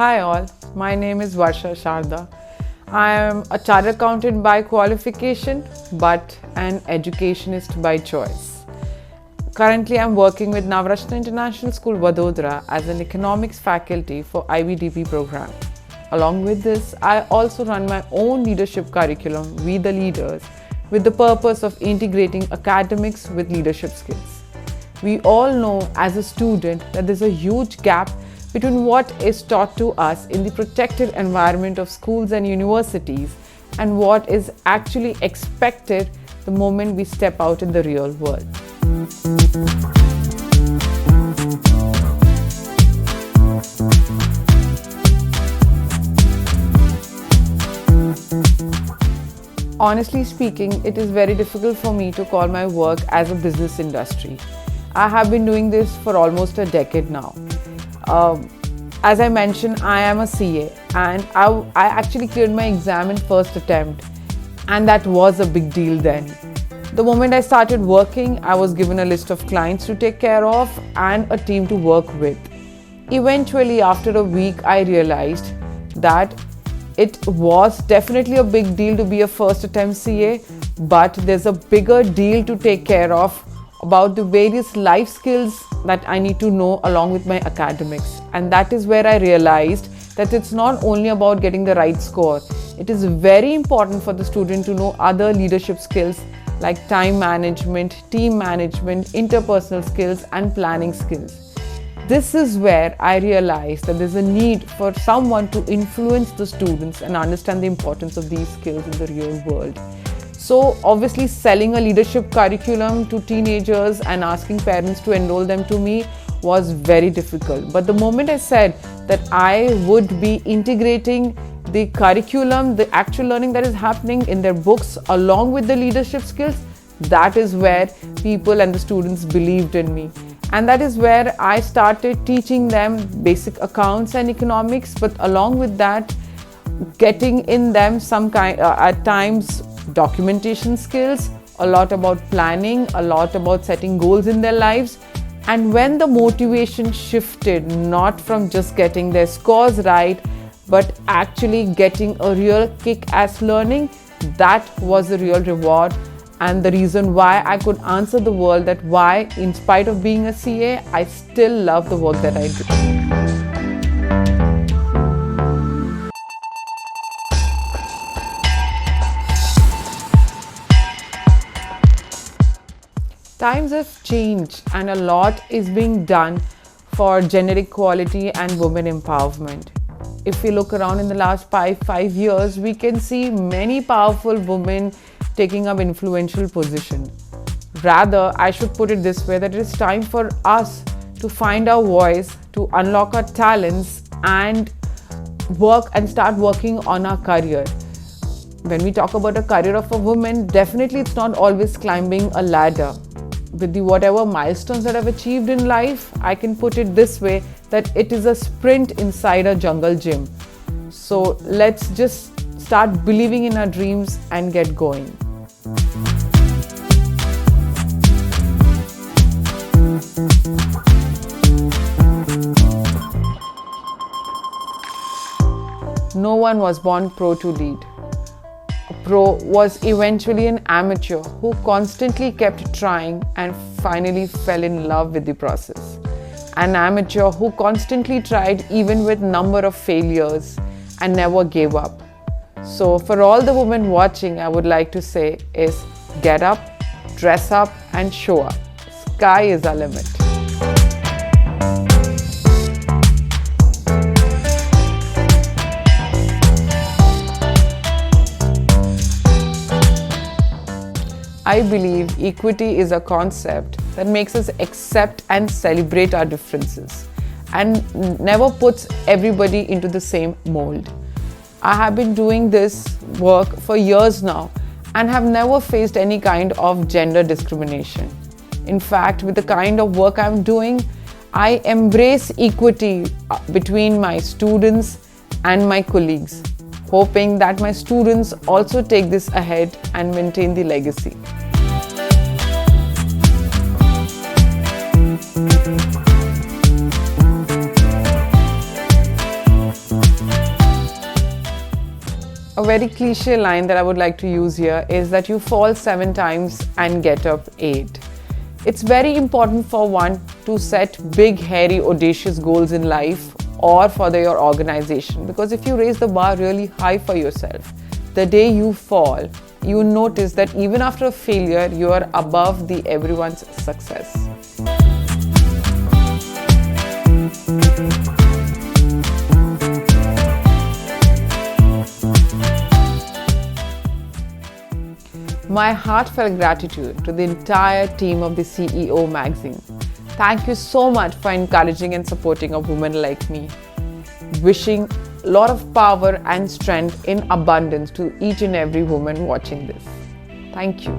Hi all, my name is Varsha Sharda. I am a chartered accountant by qualification but an educationist by choice. Currently I am working with Varsha International School, Vadodara as an economics faculty for IBDP program. Along with this, I also run my own leadership curriculum, We the Leaders, with the purpose of integrating academics with leadership skills. We all know as a student that there's a huge gap between what is taught to us in the protected environment of schools and universities and what is actually expected the moment we step out in the real world. Honestly speaking, it is very difficult for me to call my work as a business industry. I have been doing this for almost a decade now. As I mentioned, I am a CA and I actually cleared my exam in first attempt, and that was a big deal then. The moment I started working, I was given a list of clients to take care of and a team to work with. Eventually, after a week, I realized that it was definitely a big deal to be a first attempt CA, but there's a bigger deal to take care of about the various life skills that I need to know along with my academics. And that is where I realized that it's not only about getting the right score. It is very important for the student to know other leadership skills like time management, team management, interpersonal skills, and planning skills. This is where I realized that there's a need for someone to influence the students and understand the importance of these skills in the real world. So obviously selling a leadership curriculum to teenagers and asking parents to enroll them to me was very difficult. But the moment I said that I would be integrating the curriculum, the actual learning that is happening in their books along with the leadership skills, that is where people and the students believed in me. And that is where I started teaching them basic accounts and economics, but along with that, getting in them some kind, at times, documentation skills, a lot about planning, a lot about setting goals in their lives. And when the motivation shifted, not from just getting their scores right, but actually getting a real kick-ass learning, that was the real reward and the reason why I could answer the world that why, in spite of being a CA, I still love the work that I do. Times have changed and a lot is being done for gender equality and women empowerment. If we look around in the last five years, we can see many powerful women taking up influential positions. Rather, I should put it this way, that it is time for us to find our voice, to unlock our talents and start working on our career. When we talk about a career of a woman, definitely it's not always climbing a ladder. With the whatever milestones that I've achieved in life, I can put it this way, that it is a sprint inside a jungle gym. So let's just start believing in our dreams and get going. No one was born pro to lead. A pro was eventually an amateur who constantly kept trying and finally fell in love with the process. An amateur who constantly tried even with number of failures and never gave up. So for all the women watching, I would like to say is get up, dress up and show up. Sky is our limit. I believe equity is a concept that makes us accept and celebrate our differences and never puts everybody into the same mold. I have been doing this work for years now and have never faced any kind of gender discrimination. In fact, with the kind of work I'm doing, I embrace equity between my students and my colleagues, hoping that my students also take this ahead and maintain the legacy. A very cliche line that I would like to use here is that you fall 7 times and get up 8. It's very important for one to set big, hairy, audacious goals in life or for your organization, because if you raise the bar really high for yourself, the day you fall, you notice that even after a failure, you are above the everyone's success. My heartfelt gratitude to the entire team of the CEO magazine. Thank you so much for encouraging and supporting a woman like me. Wishing a lot of power and strength in abundance to each and every woman watching this. Thank you.